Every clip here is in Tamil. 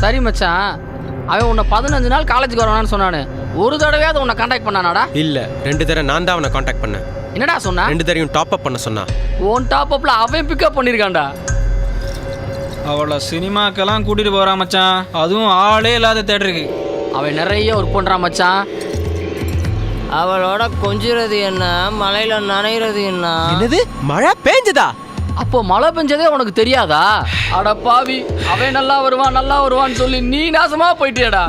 சரி மச்சான், அவன் உன்னை 15 நாள் காலேஜுக்கு வரணும்னு சொன்னானு. ஒரு தடவையாவது உன்னை கான்டாக்ட் பண்ணானாடா? இல்ல, 2 தடவை நான் தான் அவனை கான்டாக்ட் பண்ணேன். என்னடா சொன்னா? 2 தடவையும் டாப் அப் பண்ண சொன்னா. உன் டாப் அப்ல அவன் பிக்கப் பண்ணிருக்கான்டா. அவளை சினிமாக்கெல்லாம் கூட்டிட்டு போறான் மச்சான், அதுவும் ஆளே இல்லாத தேட்டருக்கு. அவன் நிறைய ஒர்க் பண்றான் மச்சான். அவளோட கொஞ்சிறது என்ன, மலையில நனைகிறது என்ன? என்னது, மழை பெஞ்சதா? அப்போ மழை பெஞ்சதே உனக்கு தெரியாதா? அட பாவி, அவன் நல்லா வருவான்னு சொல்லி நீ நாசமா போயிட்டியடா.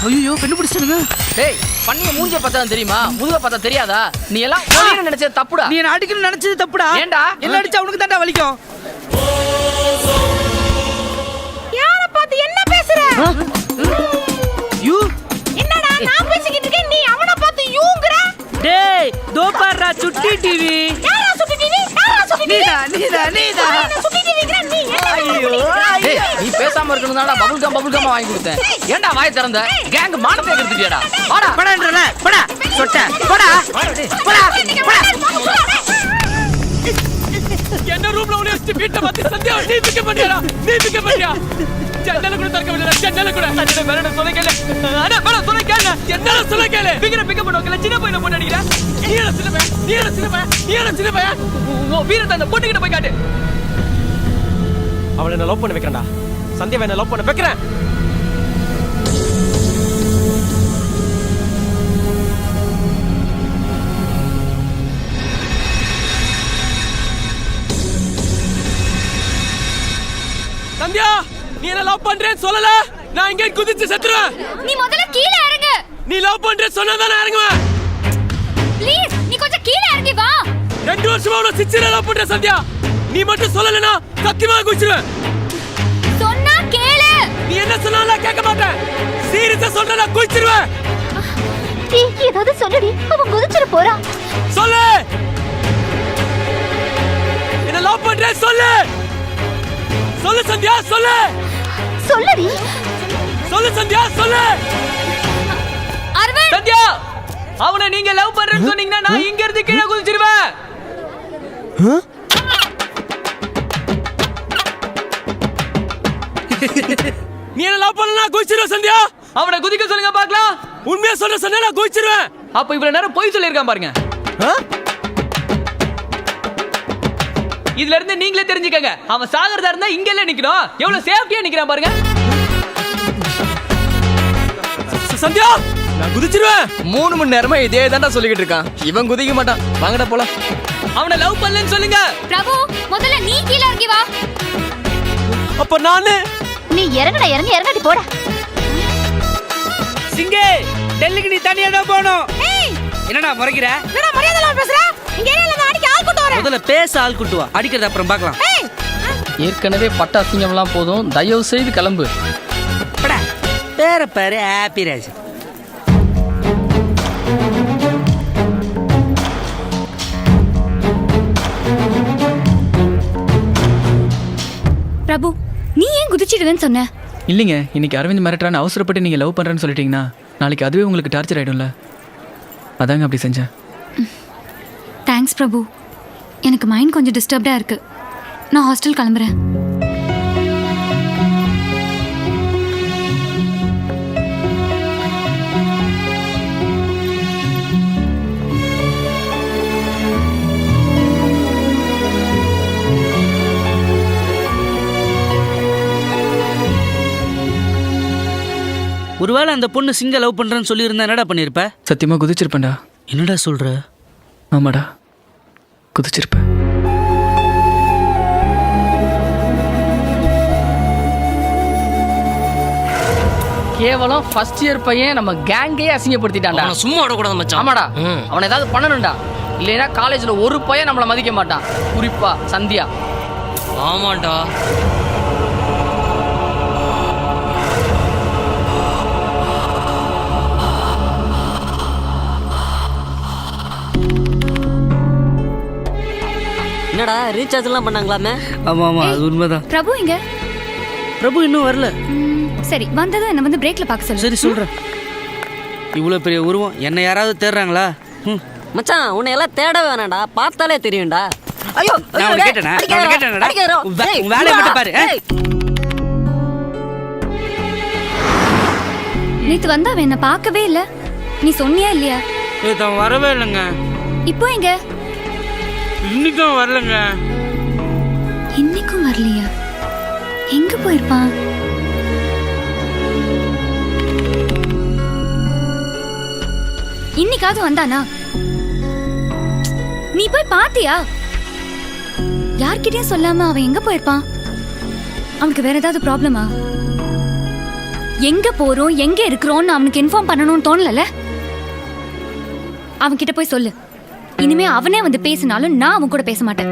ஐயோ, கண்டுபிடிச்சிட்டானுங்க. டேய், பண்ணிய மூஞ்ச பார்த்தா தெரியுமா, முதுக பார்த்தா தெரியாதா? நீ எல்லாம் ஒளின்னு நினைச்சது தப்புடா. நீ என்ன அடிக்கணும்னு நினைச்சது தப்புடா. ஏன்டா? என்ன அடிச்சா உனக்கு தான்டா வலிக்கும். யார பார்த்து என்ன பேசுற? யூ என்னடா நான் பேசிக்கிட்டு இருக்கேன், நீ அவனை பார்த்து யூங்கற? டேய், தோ பாருடா சுட்டி டிவி. யாரா சுட்டி டிவி? நீதா என்ன சுட்டி டிவிங்கற நீ? ஐயோ, டேய், நீ பேசாம இருக்கணும்னாடா பபுள் கம் வாங்கி கொடுத்தேன். ஏன்டா வாய் திறந்த? கேங் மானத்தை எடுத்துட்டியாடா? வாடா. படான்றல படா சொட்ட படா படா படா. என்ன ரூம்ல உள்ள வச்சு வீட்டை பார்த்து சந்தியா நீ பிக்க பண்ணியா? ஜன்னல கூட தரக்க வேண்டியதா, ஜன்னல கூட அண்ணே வேற சொல்ல கேளு. அண்ணே வேற சொல்ல கேளு. என்ன சொல்ல கேளு? பிக்க பண்ணுவல சின்ன பையனை போட்டு அடிக்குற. நீ என்ன சின்ன பையன்? ஓ வீரத்தை அந்த பொண்ணுகிட்ட போய் காட்டு. அவளை நான் லவ் பண்ண வைக்கிறேன்டா. சந்தியாவை நான் லவ் பண்ண வைக்கிறேன். சந்தியா, நீ என்ன லவ் பண்றேன்னு சொல்லல, நான் இங்க குதிச்சு செத்துறேன். நீ முதல்ல கீழ இறங்கு. நீ லவ் பண்றேன்னு சொன்னாதான் நான் இறங்குவேன். ப்ளீஸ் நீ கொஞ்சம் கீழ இறங்கி வா. 2 வருஷமா உன சிச்சிர லவ் பண்ற சந்தியா. நீ மட்டும் சொல்லலனா சத்தியமா குதிச்சிடுவேன். சொன்னா கேளு. நீ என்ன சொன்னாலும் கேட்க மாட்டேன். சீரியஸா சொல்றேன், நான் குதிச்சிடுவேன். ஏதாவது சொல்லுடி, அவன் குதிச்சிர போறான். சொல்லு, என்ன லவ் பண்றேன்னு சொல்லு. சொல்லு சந்தியா, சொல்லு. சொல்லுடி. சொல்லு சந்தியா, சொல்லு. அரவிந்த், சந்தியா, அவனை நீங்க லவ் பண்றேன்னு சொன்னீங்கன்னா நான் இங்க இருந்து கீழே குதிச்சிடுவேன். நீ என்ன லவ் பண்ணலனா குதிச்சிடுவேன் சந்தியா. அவனை குதிக்க சொல்லுங்க பார்க்கலாம். உண்மையா சொல்ற சொன்னா நான் குதிச்சிடுவேன். அப்ப இவ்வளவு நேரம் பொய் சொல்லிருக்கான் பாருங்க. இதுல இருந்து நீங்களே தெரிஞ்சுக்கங்க, அவன் சாகறதா இருந்தா இங்க எல்லாம் நிக்கணும். எவ்வளவு சேஃப்டியா நிக்கிறான் பாருங்க. சந்தியா, நான் குதிச்சிடுவேன். 3 மணி நேரமா இதே தான்டா சொல்லிக்கிட்டு இருக்கான். இவன் குதிக்க மாட்டான். வாங்கடா போலாம். அவனை லவ் பண்ணலன்னு சொல்லுங்க. பிரபு முதல்ல நீ கீழ இறங்கி வா. அப்ப நானு நீ இறங்கடி போடா. சிங்கே, டெல்லிக்கு நீ தனியா தான் போணும். என்னடா முறைக்கிற? என்னடா மரியாதை இல்லாம பேசுற? இங்க ஏல அடிக்க ஆள் கூட்டி வர. முதல்ல பேச ஆள் கூட்டு வா, அடிக்கிறது அப்புறம் பார்க்கலாம். ஏற்கனவே பட்ட அசிங்கம்லாம் போதும், தயவு செய்து கிளம்பு. படா பேர பாரு, ஹாப்பி ராஜ். பிரபு நீ ஏன் குதிச்சிடுவேன்னு சொன்ன? இல்லைங்க, இன்னைக்கு அரவிந்த் மிரட்டுறான்னு அவசரப்பட்டு நீங்கள் லவ் பண்ணுறேன்னு சொல்லிட்டீங்கன்னா நாளைக்கு அதுவே உங்களுக்கு டார்ச்சர் ஆகிடும்ல, அதாங்க அப்படி செஞ்சேன். தேங்க்ஸ் பிரபு. எனக்கு மைண்ட் கொஞ்சம் டிஸ்டர்ப்டாக இருக்கு. நான் ஹாஸ்டல் கிளம்புறேன். ஒருவேளை அந்த பொண்ணு சிங்க லவ் பண்றேன்னு சொல்லி இருந்தா என்னடா பண்ணிருப்ப? சத்தியமாக குதிச்சிருப்பேன்டா. என்னடா சொல்ற? ஆமாடா, குதிச்சிருப்பேன். கேவலம் ஃபர்ஸ்ட் இயர் பையன் நம்ம கேங்கே அசிங்கப்படுத்திட்டான்டா. அவனை சும்மா விடக்கூடாது மச்சான். ஆமாடா, அவனை ஏதாவது பண்ணணும்டா. இல்லைன்னா காலேஜ்ல ஒரு பையன் நம்மளை மதிக்க மாட்டான், குறிப்பா சந்தியா. ஆமாண்டா. என்னடா ரீசார்ஜ்லாம் பண்ணாங்களாமே? ஆமா ஆமா அது உண்மைதான். பிரபு இங்க. பிரபு இன்னும் வரல. சரி வந்ததும் என்ன வந்து பிரேக்ல பார்க்க சொல்லு. சரி சொல்றேன். இவ்வளோ பெரிய உருவம் என்ன யாராவது தேடுறாங்களா? மச்சான் உன்னை எல்லாம் தேட வேணாம்டா, பார்த்தாலே தெரியும்டா. ஐயோ நான் உன்னை கேட்டேனா? நான் உன்னை கேட்டேனடா? உன் வேலையை மட்டும் பாரு. நேத்து வந்தா அவன் என்ன பார்க்கவே இல்ல. நீ சொன்னியா இல்லையா? தான் வரவே இல்லைங்க. இப்போ எங்க? இன்னைக்கும் வரலங்க. இன்னைக்கும் வரலையா? எங்க போயிருப்பான்? இன்னைக்காவது வந்தானா? நீ போய் பாத்தியா? யார்கிட்டயும் சொல்லாம அவன் எங்க போயிருப்பான்? அவனுக்கு வேற ஏதாவது ப்ராப்ளமா? எங்க போறோம் எங்க இருக்கிறோம்னு அவனுக்கு இன்ஃபார்ம் பண்ணணும்னு தோணல. அவன் கிட்ட போய் சொல்லு. இனிமே அவனே வந்து பேசினாலும் நான் அவன் கூட பேச மாட்டேன்.